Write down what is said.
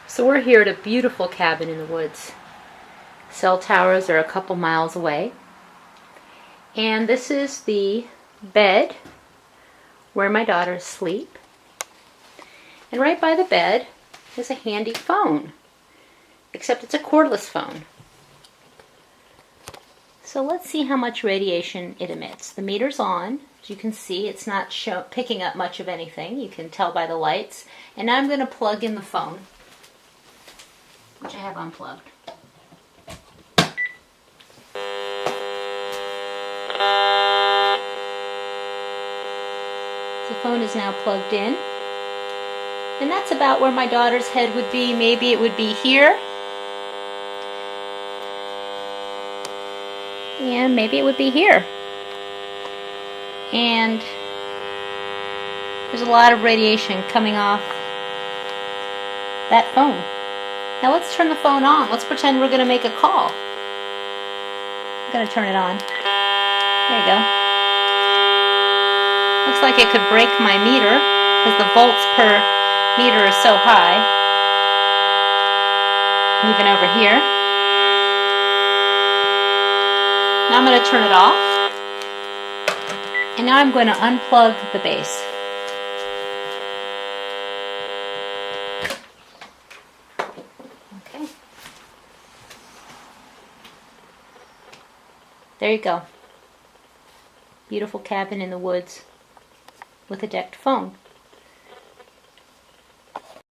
So we're here at a beautiful cabin in the woods. Cell towers are a couple miles away. And this is the bed where my daughters sleep. And right by the bed is a handy phone, except it's a cordless phone. So let's see how much radiation it emits. The meter's on. As you can see, it's not picking up much of anything. You can tell by the lights. And now I'm going to plug in the phone, which I have unplugged. The phone is now plugged in. And that's about where my daughter's head would be. Maybe it would be here. And maybe it would be here. And there's a lot of radiation coming off that phone. Now let's turn the phone on. Let's pretend we're going to make a call. I'm going to turn it on. There you go. Looks like it could break my meter because the volts per meter is so high. Even over here. Now I'm going to turn it off. And now I'm going to unplug the base. Okay. There you go. Beautiful cabin in the woods with a decked phone.